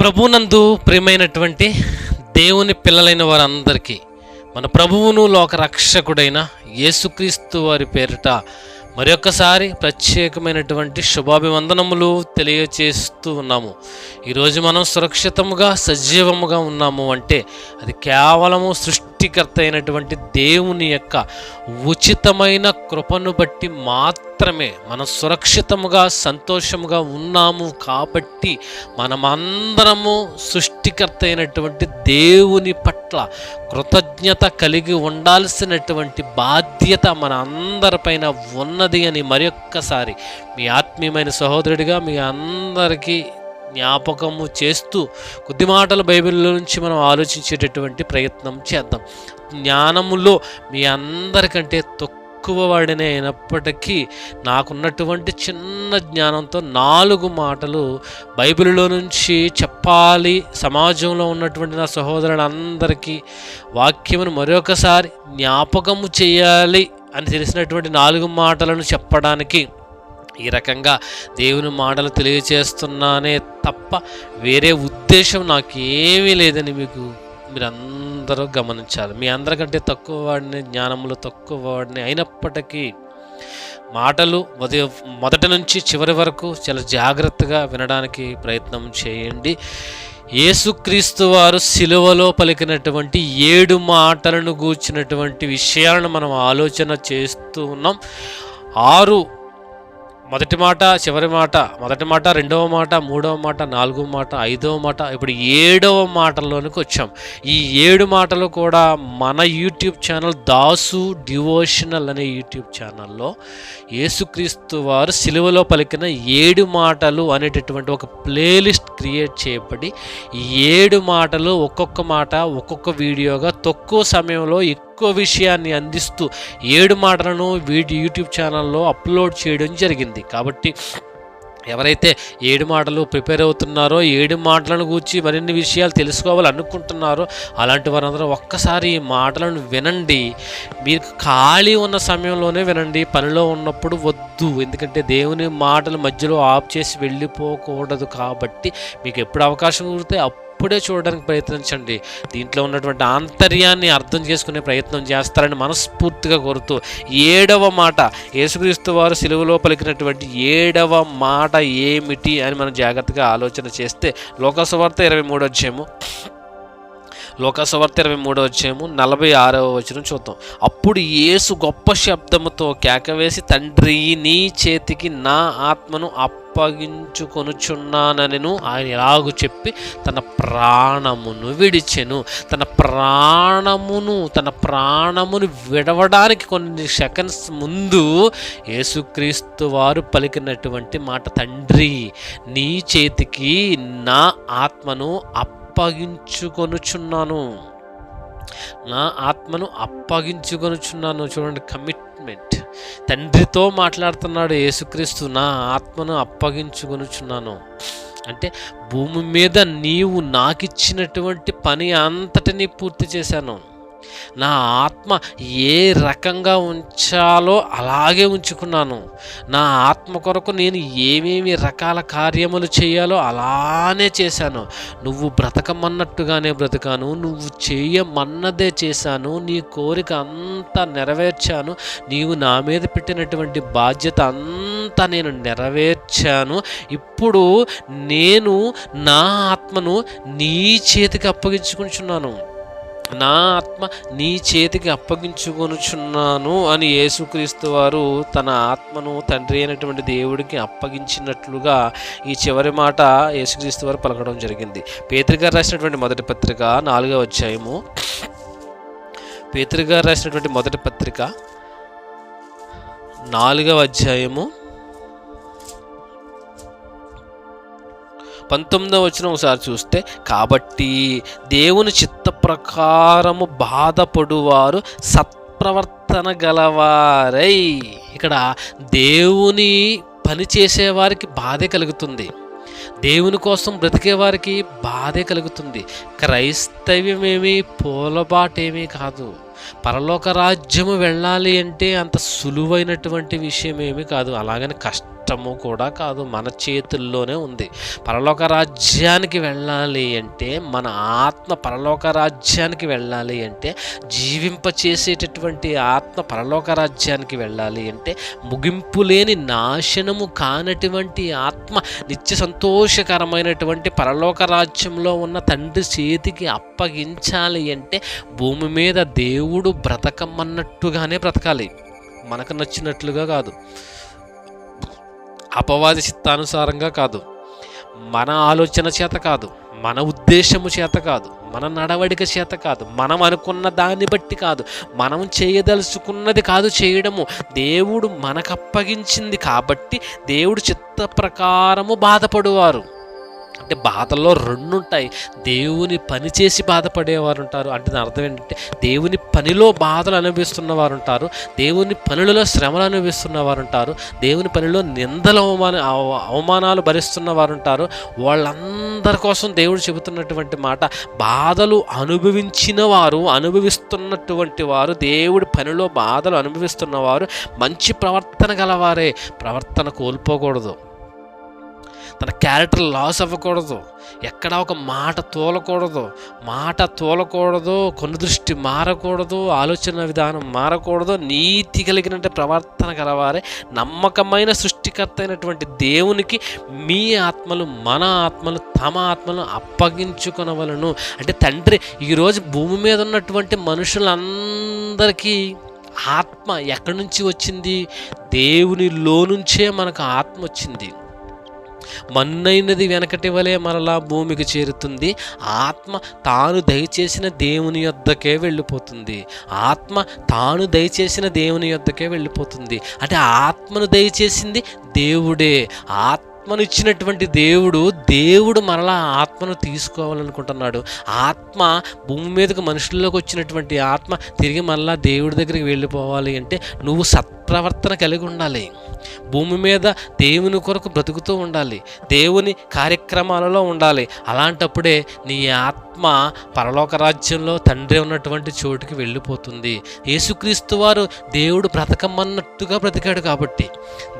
ప్రభునందు ప్రియమైనటువంటి దేవుని పిల్లలైన వారందరికీ మన ప్రభువును లోకరక్షకుడైన యేసుక్రీస్తు వారి పేరిట మరొకసారి ప్రత్యేకమైనటువంటి శుభాభివందనములు తెలియచేస్తూ ఉన్నాము. ఈరోజు మనం సురక్షితముగా సజీవముగా ఉన్నాము అంటే అది కేవలము సృష్టికర్త అయినటువంటి దేవుని యొక్క ఉచితమైన కృపను బట్టి మాత్రమే మనం సురక్షితముగా సంతోషముగా ఉన్నాము. కాబట్టి మనమందరము సృష్టికర్త అయినటువంటి దేవుని పట్ల కృతజ్ఞత కలిగి ఉండాల్సినటువంటి బాధ్యత మన అందరిపైన ఉన్నది అని మరొక్కసారి మీ ఆత్మీయమైన సహోదరుడిగా మీ అందరికీ జ్ఞాపకము చేస్తూ కొద్ది మాటలు బైబిల్లో నుంచి మనం ఆలోచించేటటువంటి ప్రయత్నం చేద్దాం. జ్ఞానములో మీ అందరికంటే తక్కువ వాడినే అయినప్పటికీ నాకున్నటువంటి చిన్న జ్ఞానంతో 4 మాటలు బైబిల్లో నుంచి చెప్పాలి, సమాజంలో ఉన్నటువంటి నా సహోదరులందరికీ వాక్యమును మరొకసారి జ్ఞాపకము చేయాలి అని తెలిసినటువంటి 4 మాటలను చెప్పడానికి ఈ రకంగా దేవుని మాటలు తెలియచేస్తున్నానే తప్ప వేరే ఉద్దేశం నాకు ఏమీ లేదని మీరందరూ గమనించాలి. మీ అందరికంటే తక్కువ వాడిని, జ్ఞానములు తక్కువ వాడిని అయినప్పటికీ మాటలు మొదటి నుంచి చివరి వరకు చాలా జాగ్రత్తగా వినడానికి ప్రయత్నం చేయండి. యేసుక్రీస్తు వారు సిలువలో పలికినటువంటి 7 మాటలను గూర్చినటువంటి విషయాలను మనం ఆలోచన చేస్తూ ఉన్నాం. 6 మొదటి మాట, చివరి మాట, మొదటి మాట, రెండవ మాట, మూడవ మాట, 4వ మాట, 5వ మాట, ఇప్పుడు 7వ మాటల్లోనికి వచ్చాం. ఈ 7 మాటలు కూడా మన యూట్యూబ్ ఛానల్ దాసు డివోషనల్ అనే యూట్యూబ్ ఛానల్లో యేసుక్రీస్తు వారు సిలువలో పలికిన 7 మాటలు అనేటటువంటి ఒక ప్లేలిస్ట్ క్రియేట్ చేయబడి 7 మాటలు ఒక్కొక్క మాట ఒక్కొక్క వీడియోగా తక్కువ సమయంలో ఎక్కువ విషయాన్ని అందిస్తూ 7 మాటలను యూట్యూబ్ ఛానల్లో అప్లోడ్ చేయడం జరిగింది. కాబట్టి ఎవరైతే 7 మాటలు ప్రిపేర్ అవుతున్నారో, 7 మాటలను గూర్చి మరిన్ని విషయాలు తెలుసుకోవాలనుకుంటున్నారో అలాంటి వారందరూ ఒక్కసారి ఈ మాటలను వినండి. మీరు ఖాళీ ఉన్న సమయంలోనే వినండి, పనిలో ఉన్నప్పుడు వద్దు. ఎందుకంటే దేవుని మాటలు మధ్యలో ఆఫ్ చేసి వెళ్ళిపోకూడదు. కాబట్టి మీకు ఎప్పుడు అవకాశం కుదిరితే అప్పుడే చూడడానికి ప్రయత్నించండి. దీంట్లో ఉన్నటువంటి ఆంతర్యాన్ని అర్థం చేసుకునే ప్రయత్నం చేస్తారని మనస్ఫూర్తిగా కోరుతూ 7వ మాట, యేసుక్రీస్తు వారు సిలువలో పలికినటువంటి 7వ మాట ఏమిటి అని మనం జాగ్రత్తగా ఆలోచన చేస్తే లోకసువార్త 23వ అధ్యాయము 46వ వచనం చూద్దాం. అప్పుడు యేసు గొప్ప శబ్దముతో కేకవేసి, తండ్రి, నీ చేతికి నా ఆత్మను అప్పగించుకొనుచున్నానెను ఆయన ఎలాగూ చెప్పి తన ప్రాణమును విడిచెను. తన ప్రాణమును విడవడానికి కొన్ని సెకండ్స్ ముందు యేసుక్రీస్తు వారు పలికినటువంటి మాట, తండ్రి, నీ చేతికి నా ఆత్మను అప్పగించుకొనుచున్నాను, నా ఆత్మను అప్పగించుకొనుచున్నాను. చూడండి, కమిట్మెంట్. తండ్రితో మాట్లాడుతున్నాడు యేసుక్రీస్తు, నా ఆత్మను అప్పగించుకొనుచున్నాను అంటే భూమి మీద నీవు నాకిచ్చినటువంటి పని అంతటినీ పూర్తి చేశాను. నా ఆత్మ ఏ రకంగా ఉంచాలో అలాగే ఉంచుకున్నాను. నా ఆత్మ కొరకు నేను ఏమేమి రకాల కార్యములు చేయాలో అలానే చేశాను. నువ్వు బ్రతకమన్నట్టుగానే బ్రతకాను, నువ్వు చేయమన్నదే చేశాను, నీ కోరిక అంతా నెరవేర్చాను, నీవు నా మీద పెట్టినటువంటి బాధ్యత అంతా నేను నెరవేర్చాను. ఇప్పుడు నేను నా ఆత్మను నీ చేతికి అప్పగించుకుంటున్నాను, నా ఆత్మ నీ చేతికి అప్పగించుకొనుచున్నాను అని యేసుక్రీస్తు వారు తన ఆత్మను తండ్రి అయినటువంటి దేవుడికి అప్పగించినట్లుగా ఈ చివరి మాట యేసుక్రీస్తు వారు పలకడం జరిగింది. పేతురు గారు రాసినటువంటి మొదటి పత్రిక 4వ అధ్యాయము, పేతురు గారు రాసినటువంటి మొదటి పత్రిక 4వ అధ్యాయము 19వ వచనం ఒకసారి చూస్తే, కాబట్టి దేవుని చిత్త ప్రకారము బాధపడువారు సత్ప్రవర్తన గలవారై. ఇక్కడ దేవుని పని చేసేవారికి బాధే కలుగుతుంది, దేవుని కోసం బ్రతికే వారికి బాధే కలుగుతుంది. క్రైస్తవ్యమేమీ పూలబాటేమీ కాదు. పరలోక రాజ్యము వెళ్ళాలి అంటే అంత సులువైనటువంటి విషయం ఏమీ కాదు. అలాగని కష్టం కష్టము కూడా కాదు, మన చేతుల్లోనే ఉంది. పరలోక రాజ్యానికి వెళ్ళాలి అంటే, మన ఆత్మ పరలోక రాజ్యానికి వెళ్ళాలి అంటే, జీవింపచేసేటటువంటి ఆత్మ పరలోక రాజ్యానికి వెళ్ళాలి అంటే, ముగింపు లేని నాశనము కానటువంటి ఆత్మ నిత్య సంతోషకరమైనటువంటి పరలోక రాజ్యంలో ఉన్న తండ్రి చేతికి అప్పగించాలి అంటే, భూమి మీద దేవుడు బ్రతకమన్నట్టుగానే బ్రతకాలి, మనకు నచ్చినట్లుగా కాదు, అపవాది చిత్తానుసారంగా కాదు, మన ఆలోచన చేత కాదు, మన ఉద్దేశము చేత కాదు, మన నడవడిక చేత కాదు, మనం అనుకున్న దాన్ని బట్టి కాదు, మనం చేయదలుచుకున్నది కాదు చేయడము, దేవుడు మనకు అప్పగించింది కాబట్టి దేవుడు చిత్త ప్రకారము బాధపడువారు. అంటే బాధల్లో రెండు ఉంటాయి. దేవుని పని చేసి బాధపడేవారు ఉంటారు, అంటే దాని అర్థం ఏంటంటే దేవుని పనిలో బాధలు అనుభవిస్తున్న వారు ఉంటారు, దేవుని పనులలో శ్రమలు అనుభవిస్తున్న వారు ఉంటారు, దేవుని పనిలో నిందలు అవమానాలు భరిస్తున్న వారు ఉంటారు. వాళ్ళందరి కోసం దేవుడు చెబుతున్నటువంటి మాట, బాధలు అనుభవించిన వారు, అనుభవిస్తున్నటువంటి వారు, దేవుడి పనిలో బాధలు అనుభవిస్తున్న వారు మంచి ప్రవర్తన గలవారే. ప్రవర్తన కోల్పోకూడదు, తన క్యారెక్టర్ లాస్ అవ్వకూడదు, ఎక్కడా ఒక మాట తోలకూడదు, కొన్ని దృష్టి మారకూడదు, ఆలోచన విధానం మారకూడదు, నీతి కలిగిన ప్రవర్తన గలవారే నమ్మకమైన సృష్టికర్త అయినటువంటి దేవునికి మీ ఆత్మలు, మన ఆత్మలు, తమ ఆత్మలను అప్పగించుకొనవలను. అంటే తండ్రి ఈరోజు భూమి మీద ఉన్నటువంటి మనుషులందరికీ ఆత్మ ఎక్కడి నుంచి వచ్చింది? దేవునిలో నుంచే మనకు ఆత్మ వచ్చింది. మన్నైనది వెనకటి వలె మరలా భూమికి చేరుతుంది. ఆత్మ తాను దయచేసిన దేవుని యొద్దకే వెళ్ళిపోతుంది. అంటే ఆత్మను దయచేసింది దేవుడే. ఆత్మనిచ్చినటువంటి దేవుడు మరలా ఆత్మను తీసుకోవాలనుకుంటున్నాడు. ఆత్మ భూమి మీదకు మనుషుల్లోకి వచ్చినటువంటి ఆత్మ తిరిగి మరలా దేవుడి దగ్గరికి వెళ్ళిపోవాలి అంటే నువ్వు సత్ప్రవర్తన కలిగి ఉండాలి, భూమి మీద దేవుని కొరకు బ్రతుకుతూ ఉండాలి, దేవుని కార్యక్రమాలలో ఉండాలి. అలాంటప్పుడే నీ ఆత్మ పరలోక రాజ్యంలో తండ్రి ఉన్నటువంటి చోటుకి వెళ్ళిపోతుంది. యేసుక్రీస్తు వారు దేవుడు బ్రతకమన్నట్టుగా బ్రతికాడు కాబట్టి,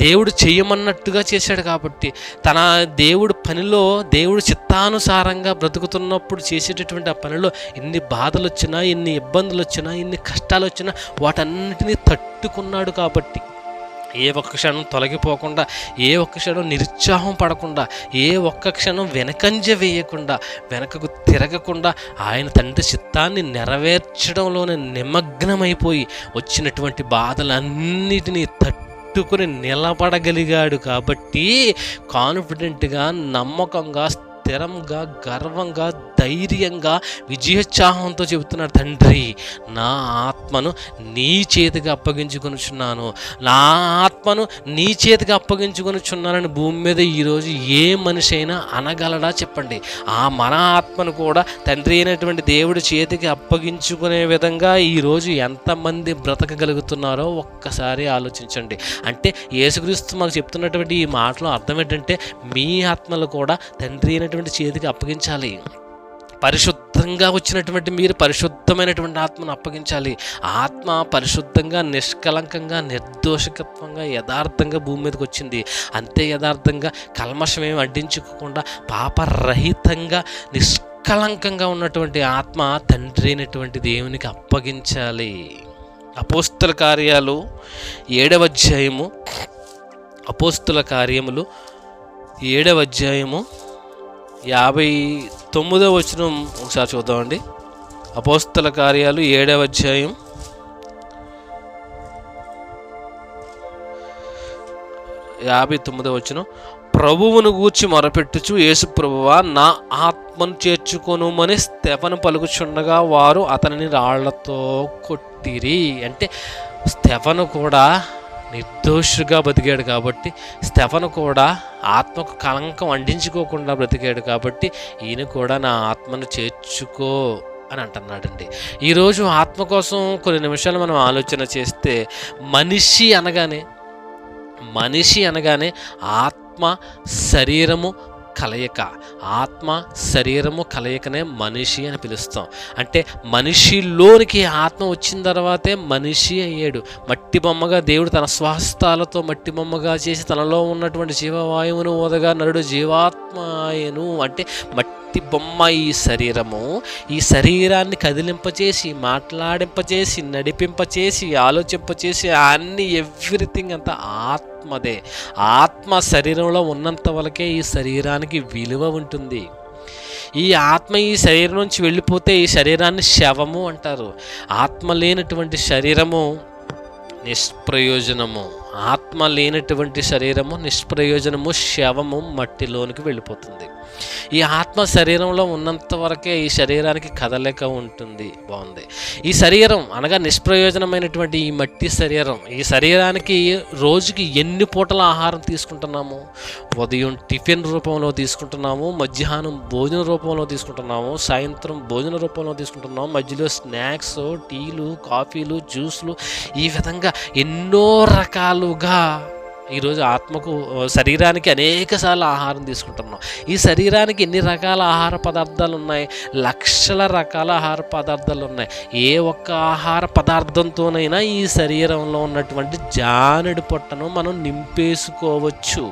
దేవుడు చెయ్యమన్నట్టుగా చేశాడు కాబట్టి, తన దేవుడు పనిలో దేవుడు చిత్తానుసారంగా బ్రతుకుతున్నప్పుడు చేసేటటువంటి ఆ పనిలో ఎన్ని బాధలు వచ్చినా, ఎన్ని ఇబ్బందులు వచ్చినా, ఎన్ని కష్టాలు వచ్చినా వాటన్నిటినీ తట్టుకున్నాడు కాబట్టి, ఏ ఒక్క క్షణం తొలగిపోకుండా, ఏ ఒక్క క్షణం నిరుత్సాహం పడకుండా, ఏ ఒక్క క్షణం వెనకంజ వేయకుండా, వెనకకు తిరగకుండా ఆయన తండ్రి చిత్తాన్ని నెరవేర్చడంలోనే నిమగ్నమైపోయి వచ్చినటువంటి బాధలన్నిటినీ తట్టుకుని నిలబడగలిగాడు. కాబట్టి కాన్ఫిడెంట్గా, నమ్మకంగా, స్థిరంగా, గర్వంగా, ధైర్యంగా, విజయోత్సాహంతో చెబుతున్నాడు, తండ్రి నా ఆత్మను నీ చేతికి అప్పగించుకొనుచున్నాను, అప్పగించుకొనుచున్నానని భూమి మీద ఈరోజు ఏ మనిషి అయినా అనగలడా చెప్పండి? మన ఆత్మను కూడా తండ్రి అయినటువంటి దేవుడి చేతికి అప్పగించుకునే విధంగా ఈరోజు ఎంతమంది బ్రతకగలుగుతున్నారో ఒక్కసారి ఆలోచించండి. అంటే యేసుక్రీస్తు మాకు చెప్తున్నటువంటి ఈ మాటలో అర్థం ఏంటంటే, మీ ఆత్మలు కూడా తండ్రి అయినటువంటి చేతికి అప్పగించాలి. పరిశుద్ధంగా వచ్చినటువంటి మీరు పరిశుద్ధమైనటువంటి ఆత్మను అప్పగించాలి. ఆత్మ పరిశుద్ధంగా, నిష్కలంకంగా, నిర్దోషకత్వంగా, యథార్థంగా భూమి మీదకి వచ్చింది. అంతే యథార్థంగా, కల్మషమేమి అడ్డించుకోకుండా, పాపరహితంగా, నిష్కలంకంగా ఉన్నటువంటి ఆత్మ తండ్రి అయినటువంటి దేవునికి అప్పగించాలి. అపోస్తుల కార్యాలు 7వ అధ్యాయము, అపోస్తుల కార్యములు 7వ అధ్యాయము 59వ వచనం ఒకసారి చూద్దామండి. అపోస్తల కార్యాలు 7వ అధ్యాయం 59వ వచనం, ప్రభువును గూర్చి మొరపెట్టుచు, యేసు ప్రభువా నా ఆత్మను చేర్చుకొనుమని స్తెఫను పలుకుచుండగా వారు అతనిని రాళ్లతో కొట్టిరి. అంటే స్తెఫను కూడా నిర్దోషిగా బతికాడు కాబట్టి, స్తెఫను కూడా ఆత్మకు కళంకం అంటించుకోకుండా బ్రతికాడు కాబట్టి, ఈయన కూడా నా ఆత్మను చేర్చుకో అని అంటున్నాడండి. ఈరోజు ఆత్మ కోసం కొన్ని నిమిషాలు మనం ఆలోచన చేస్తే, మనిషి అనగానే ఆత్మ, శరీరము, కలయిక. ఆత్మ శరీరము కలయికనే మనిషి అని పిలుస్తాం. అంటే మనిషిలోనికి ఆత్మ వచ్చిన తర్వాతే మనిషి అయ్యాడు. మట్టి బొమ్మగా దేవుడు తన స్వహస్తాలతో మట్టి బొమ్మగా చేసి తనలో ఉన్నటువంటి జీవవాయువును ఊదగా నరుడు జీవాత్మ ఆయను. అంటే మట్టి బొమ్మ ఈ శరీరము. ఈ శరీరాన్ని కదిలింపచేసి, మాట్లాడింపచేసి, నడిపింపచేసి, ఆలోచింపచేసి అన్ని ఎవ్రీథింగ్ అంతా ఆత్మదే. ఆత్మ శరీరంలో ఉన్నంత వరకే ఈ శరీరానికి విలువ ఉంటుంది. ఈ ఆత్మ ఈ శరీరం నుంచి వెళ్ళిపోతే ఈ శరీరాన్ని శవము అంటారు. ఆత్మ లేనటువంటి శరీరము నిష్ప్రయోజనము. ఆత్మ లేనటువంటి శరీరము నిష్ప్రయోజనము, శవము, మట్టిలోనికి వెళ్ళిపోతుంది. ఈ ఆత్మ శరీరంలో ఉన్నంత వరకే ఈ శరీరానికి కదలిక ఉంటుంది. బాగుంది. ఈ శరీరం అనగా నిష్ప్రయోజనమైనటువంటి ఈ మట్టి శరీరం, ఈ శరీరానికి రోజుకి ఎన్ని పూటల ఆహారం తీసుకుంటున్నాము? ఉదయం టిఫిన్ రూపంలో తీసుకుంటున్నాము, మధ్యాహ్నం భోజన రూపంలో తీసుకుంటున్నాము, సాయంత్రం భోజన రూపంలో తీసుకుంటున్నాము, మధ్యలో స్నాక్స్, టీలు, కాఫీలు, జ్యూస్లు, ఈ విధంగా ఎన్నో రకాలుగా ఈరోజు ఆత్మకు శరీరానికి అనేక సార్లు ఆహారం తీసుకుంటున్నాం. ఈ శరీరానికి ఎన్ని రకాల ఆహార పదార్థాలు ఉన్నాయి? లక్షల రకాల ఆహార పదార్థాలు ఉన్నాయి. ఏ ఒక్క ఆహార పదార్థంతోనైనా ఈ శరీరంలో ఉన్నటువంటి జానెడు పొట్టను మనం నింపేసుకోవచ్చు.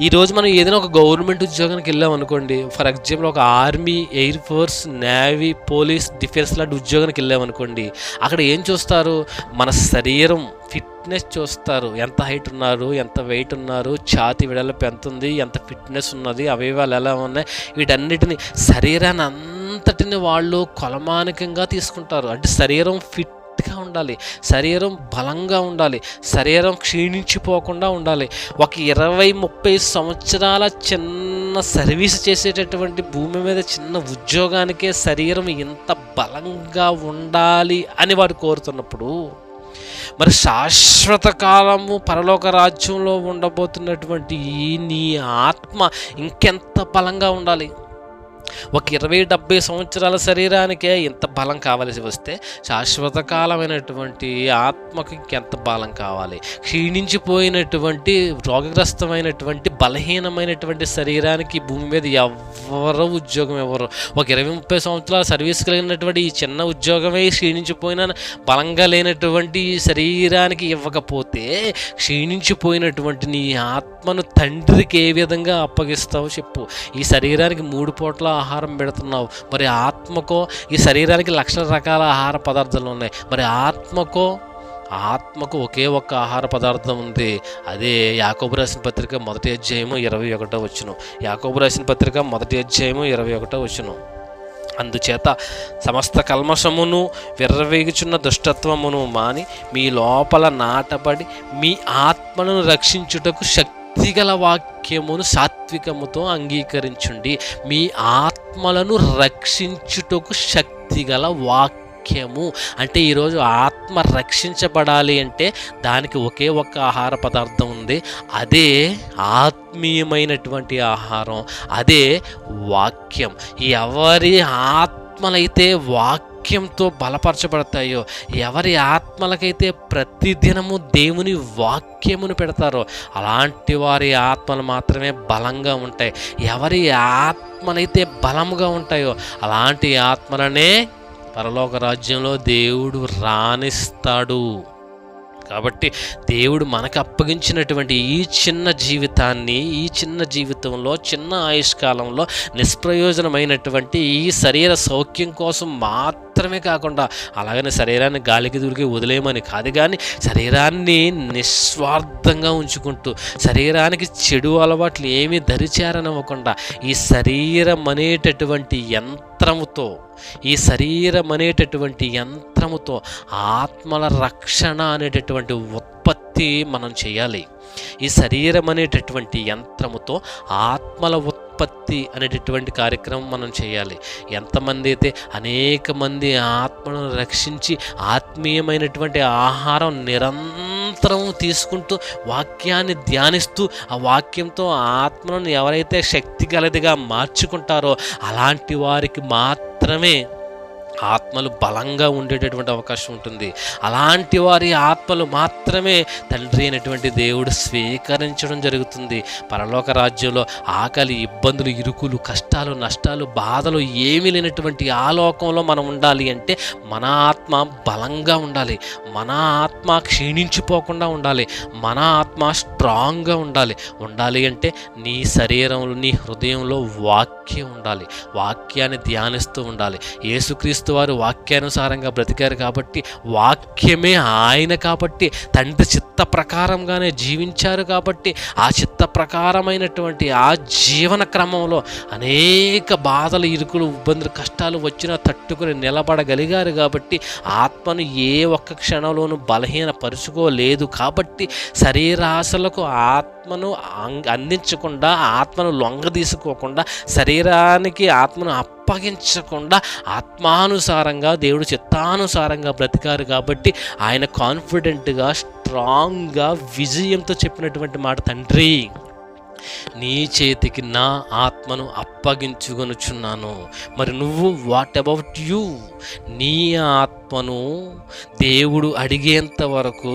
ఈరోజు మనం ఏదైనా ఒక గవర్నమెంట్ ఉద్యోగానికి వెళ్ళాం అనుకోండి, ఫర్ ఎగ్జాంపుల్ ఒక army, air force, navy, police, defence లాంటి ఉద్యోగానికి వెళ్ళాం అనుకోండి, అక్కడ ఏం చూస్తారు? మన శరీరం ఫిట్నెస్ చూస్తారు. ఎంత హైట్ ఉన్నారు, ఎంత వెయిట్ ఉన్నారు, ఛాతీ వెడల్పు ఎంత ఉంది, ఎంత ఫిట్నెస్ ఉన్నది, అవయవాలు ఎలా ఉన్నాయి, వీటన్నిటిని శరీరాన్ని అంతటిని వాళ్ళు కొలమానికంగా తీసుకుంటారు. అంటే శరీరం ఫిట్గా ఉండాలి, శరీరం బలంగా ఉండాలి, శరీరం క్షీణించిపోకుండా ఉండాలి. ఒక 20-30 సంవత్సరాల చిన్న సర్వీస్ చేసేటటువంటి భూమి మీద చిన్న ఉద్యోగానికే శరీరం ఇంత బలంగా ఉండాలి అని వాడు కోరుతున్నప్పుడు, మరి శాశ్వత కాలము పరలోక రాజ్యంలో ఉండబోతున్నటువంటి ఈ నీ ఆత్మ ఇంకెంత బలంగా ఉండాలి? ఒక 20-70 సంవత్సరాల శరీరానికే ఇంత బలం కావాల్సి వస్తే శాశ్వత కాలమైనటువంటి ఆత్మకి ఇంకెంత బలం కావాలి? క్షీణించిపోయినటువంటి, రోగగ్రస్తమైనటువంటి, బలహీనమైనటువంటి శరీరానికి భూమి మీద ఎవరు ఉద్యోగం ఇవ్వరు. ఒక 20-30 సంవత్సరాల సర్వీస్ కలిగినటువంటి ఈ చిన్న ఉద్యోగమే క్షీణించిపోయిన, బలంగా లేనటువంటి శరీరానికి ఇవ్వకపోతే క్షీణించిపోయినటువంటి నీ ఆత్మను తండ్రికి ఏ విధంగా అప్పగిస్తావో చెప్పు. ఈ శరీరానికి 3 పూట్ల ఆహారం పెడుతున్నావు, మరి ఆత్మకో? ఈ శరీరానికి లక్షల రకాల ఆహార పదార్థాలు ఉన్నాయి, మరి ఆత్మకు ఒకే ఒక్క ఆహార పదార్థం ఉంది. అదే యాకోబు రాసిన పత్రిక 1వ అధ్యాయము 21వ వచనం. యాకోబు రాసిన పత్రిక 1వ అధ్యాయము 21వ వచనం. అందుచేత సమస్త కల్మషమును, విర్రవేగుచున్న దుష్టత్వమును మాని మీ లోపల నాటబడి మీ ఆత్మను రక్షించుటకు శక్తిగల వాక్యమును సాత్వికముతో అంగీకరించుండి. మీ ఆత్మలను రక్షించుటకు శక్తిగల వాక్యము. అంటే ఈరోజు ఆత్మ రక్షించబడాలి అంటే దానికి ఒకే ఒక్క ఆహార పదార్థం ఉంది. అదే ఆత్మీయమైనటువంటి ఆహారం, అదే వాక్యం. ఎవరి ఆత్మలైతే వాక్యంతో బలపరచబడతాయో, ఎవరి ఆత్మలకైతే ప్రతిదినము దేవుని వాక్యమును పెడతారో అలాంటి వారి ఆత్మలు మాత్రమే బలంగా ఉంటాయి. ఎవరి ఆత్మలైతే బలముగా ఉంటాయో అలాంటి ఆత్మలనే పరలోక రాజ్యంలో దేవుడు రాణిస్తాడు. కాబట్టి దేవుడు మనకు అప్పగించినటువంటి ఈ చిన్న జీవితాన్ని, ఈ చిన్న జీవితంలో, చిన్న ఆయుష్కాలంలో నిష్ప్రయోజనమైనటువంటి ఈ శరీర సౌఖ్యం కోసం మాత్రమే కాకుండా, అలాగనే శరీరాన్ని గాలికి దూరికి వదిలేయమని కాదు, కానీ శరీరాన్ని నిస్వార్థంగా ఉంచుకుంటూ, శరీరానికి చెడు అలవాట్లు ఏమీ దరిచేరనివ్వకుండా, ఈ శరీరం అనేటటువంటి ఈ శరీరం అనేటటువంటి యంత్రముతో ఆత్మల రక్షణ అనేటటువంటి ఉత్పత్తి మనం చేయాలి. ఈ శరీరం అనేటటువంటి యంత్రముతో ఆత్మల ఉత్పత్తి అనేటటువంటి కార్యక్రమం మనం చేయాలి. ఎంతమంది అయితే అనేక మంది ఆత్మను రక్షించి ఆత్మీయమైనటువంటి ఆహారం నిరంతరం తీసుకుంటూ వాక్యాన్ని ధ్యానిస్తూ ఆ వాక్యంతో ఆత్మను ఎవరైతే శక్తి గలదిగా మార్చుకుంటారో అలాంటి వారికి మాత్రమే ఆత్మలు బలంగా ఉండేటటువంటి అవకాశం ఉంటుంది. అలాంటి వారి ఆత్మలు మాత్రమే తండ్రి అయినటువంటి దేవుడు స్వీకరించడం జరుగుతుంది. పరలోక రాజ్యంలో ఆకలి, ఇబ్బందులు, ఇరుకులు, కష్టాలు, నష్టాలు, బాధలు ఏమీ లేనటువంటి ఆ లోకంలో మనం ఉండాలి అంటే మన ఆత్మ బలంగా ఉండాలి, మన ఆత్మ క్షీణించిపోకుండా ఉండాలి, మన ఆత్మ స్ట్రాంగ్గా ఉండాలి అంటే నీ శరీరంలో, నీ హృదయంలో వాక్యం ఉండాలి, వాక్యాన్ని ధ్యానిస్తూ ఉండాలి. యేసుక్రీస్తు వారు వాక్యానుసారంగా బ్రతికారు కాబట్టి, వాక్యమే ఆయన కాబట్టి, తండ్రి చిత్త ప్రకారంగానే జీవించారు కాబట్టి, ఆ చిత్త ప్రకారమైనటువంటి ఆ జీవన క్రమంలో అనేక బాధలు, ఇరుకులు, ఇబ్బందులు, కష్టాలు వచ్చినా తట్టుకుని నిలబడగలిగారు కాబట్టి, ఆత్మను ఏ ఒక్క క్షణంలోనూ బలహీనపరుచుకోలేదు కాబట్టి, శరీరాశలకు ఆత్మను అందించకుండా, ఆత్మను లొంగదీసుకోకుండా, శరీరానికి ఆత్మను అప్పగించకుండా ఆత్మానుసారంగా, దేవుడు చిత్తానుసారంగా బ్రతికారు కాబట్టి, ఆయన కాన్ఫిడెంట్గా, స్ట్రాంగ్గా, విజయంతో చెప్పినటువంటి మాట, తండ్రి నీ చేతికి నా ఆత్మను అప్పగించుకొనుచున్నాను. మరి నువ్వు, వాట్ అబౌట్ యూ? నీ ఆత్మను దేవుడు అడిగేంత వరకు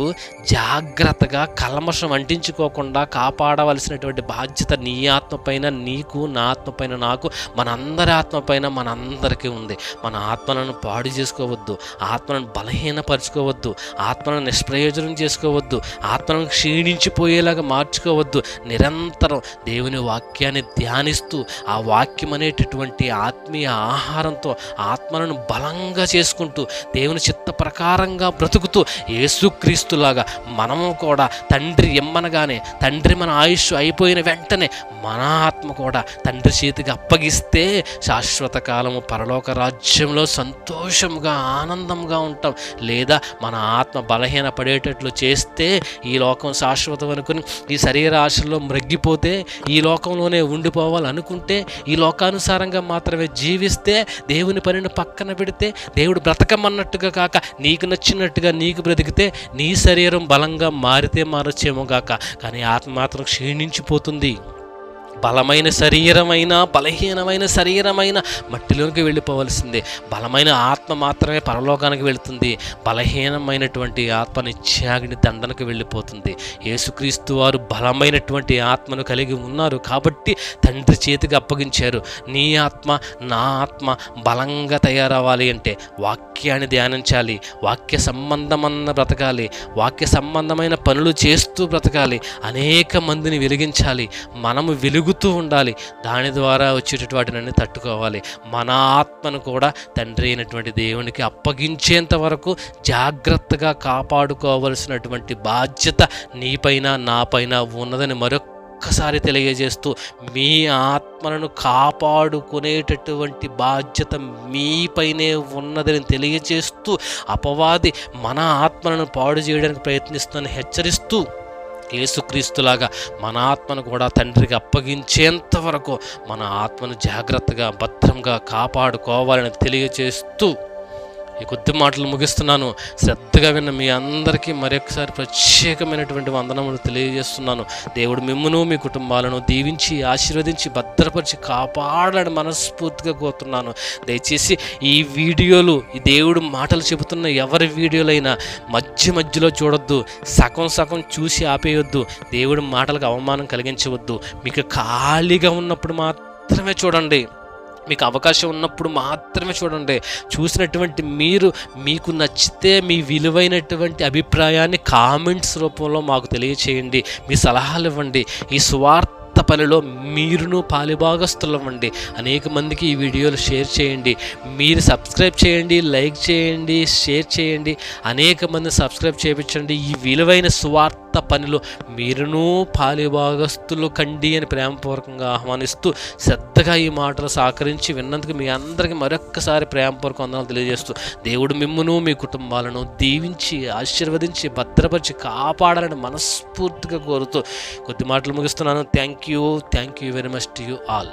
జాగ్రత్తగా, కల్మషం అంటించుకోకుండా కాపాడవలసినటువంటి బాధ్యత నీ ఆత్మ పైన నీకు, నా ఆత్మ పైన నాకు, మనందరి ఆత్మ పైన మనందరికీ ఉంది. మన ఆత్మలను పాడు చేసుకోవద్దు, ఆత్మలను బలహీనపరచుకోవద్దు, ఆత్మలను నిష్ప్రయోజనం చేసుకోవద్దు, ఆత్మలను క్షీణించిపోయేలాగా మార్చుకోవద్దు. నిరంతరం దేవుని వాక్యాన్ని ధ్యానిస్తూ, ఆ వాక్యం అనేటటువంటి ఆత్మీయ ఆహారంతో ఆత్మలను బలంగా చేసుకుంటూ, దేవుని చిత్త ప్రకారంగా బ్రతుకుతూ, యేసుక్రీస్తులాగా మనము కూడా తండ్రి ఇమ్మనగానే, తండ్రి మన ఆయుష్ అయిపోయిన వెంటనే మన ఆత్మ కూడా తండ్రి చేతికి అప్పగిస్తే శాశ్వత కాలము పరలోక రాజ్యంలో సంతోషంగా, ఆనందంగా ఉంటాం. లేదా మన ఆత్మ బలహీన పడేటట్లు చేస్తే, ఈ లోకం శాశ్వతం అనుకుని ఈ శరీర ఆశల్లో మ్రగ్గిపోతే, ఈ లోకంలోనే ఉండిపోవాలనుకుంటే, ఈ లోకానుసారంగా మాత్రమే జీవిస్తే, దేవుని పనిని పక్కన పెడితే, దేవుడు బ్రతకమన్నట్టుగా కాక నీకు నచ్చినట్టుగా నీకు బ్రతికితే, నీ శరీరం బలంగా మారితే మారొచ్చేమో గాక, కానీ ఆత్మ మాత్రం క్షీణించిపోతుంది. బలమైన శరీరమైన, బలహీనమైన శరీరమైన మట్టిలోనికి వెళ్ళిపోవలసిందే. బలమైన ఆత్మ మాత్రమే పరలోకానికి వెళుతుంది. బలహీనమైనటువంటి ఆత్మ నిత్యాగ్ని దండనకు వెళ్ళిపోతుంది. యేసుక్రీస్తు వారు బలమైనటువంటి ఆత్మను కలిగి ఉన్నారు కాబట్టి తండ్రి చేతికి అప్పగించారు. నీ ఆత్మ, నా ఆత్మ బలంగా తయారవ్వాలి అంటే వాక్యాన్ని ధ్యానించాలి, వాక్య సంబంధమైన బ్రతకాలి, వాక్య సంబంధమైన పనులు చేస్తూ బ్రతకాలి, అనేక మందిని వెలిగించాలి, మనము వెలుగుతూ ఉండాలి. దాని ద్వారా వచ్చేటటువంటి వాటిని తట్టుకోవాలి. మన ఆత్మను కూడా తండ్రి అయినటువంటి దేవునికి అప్పగించేంత వరకు జాగ్రత్తగా కాపాడుకోవలసినటువంటి బాధ్యత నీపైన, నాపైన ఉన్నదని మరొక్కసారి తెలియజేస్తూ, మీ ఆత్మలను కాపాడుకునేటటువంటి బాధ్యత మీపైనే ఉన్నదని తెలియజేస్తూ, అపవాది మన ఆత్మలను పాడు చేయడానికి ప్రయత్నిస్తుందని హెచ్చరిస్తూ, యేసుక్రీస్తులాగా మన ఆత్మను కూడా తండ్రికి అప్పగించేంత వరకు మన ఆత్మను జాగ్రత్తగా, భద్రంగా కాపాడుకోవాలని తెలియజేస్తూ ఈ కొద్ది మాటలు ముగిస్తున్నాను. శ్రద్ధగా విన్న మీ అందరికీ మరొకసారి ప్రత్యేకమైనటువంటి వందనములు తెలియజేస్తున్నాను. దేవుడు మిమ్మును, మీ కుటుంబాలను దీవించి, ఆశీర్వదించి, భద్రపరిచి కాపాడాలని మనస్ఫూర్తిగా కోరుతున్నాను. దయచేసి ఈ వీడియోలు, ఈ దేవుడు మాటలు చెబుతున్న ఎవరి వీడియోలైనా మధ్యలో చూడొద్దు, సగం చూసి ఆపేయొద్దు, దేవుడి మాటలకు అవమానం కలిగించవద్దు. మీకు ఖాళీగా ఉన్నప్పుడు మాత్రమే చూడండి, మీకు అవకాశం ఉన్నప్పుడు మాత్రమే చూడండి. చూసినటువంటి మీరు, మీకు నచ్చితే మీ విలువైనటువంటి అభిప్రాయాన్ని కామెంట్స్ రూపంలో మాకు తెలియచేయండి, మీ సలహాలు ఇవ్వండి. ఈ సువార్త పనిలో మీరును పాలిభాగస్తులవ్వండి. అనేక మందికి ఈ వీడియోలు షేర్ చేయండి. మీరు సబ్స్క్రైబ్ చేయండి, లైక్ చేయండి, షేర్ చేయండి, అనేక మంది సబ్స్క్రైబ్ చేయించండి. ఈ విలువైన సువార్త పనిలో మీరును పాలిభాగస్తులు కండి అని ప్రేమపూర్వకంగా ఆహ్వానిస్తూ, శ్రద్ధగా ఈ మాటలు సహకరించి విన్నందుకు మీ అందరికీ మరొక్కసారి ప్రేమపూర్వక వందనాలు తెలియజేస్తూ, దేవుడు మిమ్మును, మీ కుటుంబాలను దీవించి, ఆశీర్వదించి, భద్రపరిచి కాపాడాలని మనస్ఫూర్తిగా కోరుతూ కొద్ది మాటలు ముగిస్తున్నాను. Thank you very much to you all.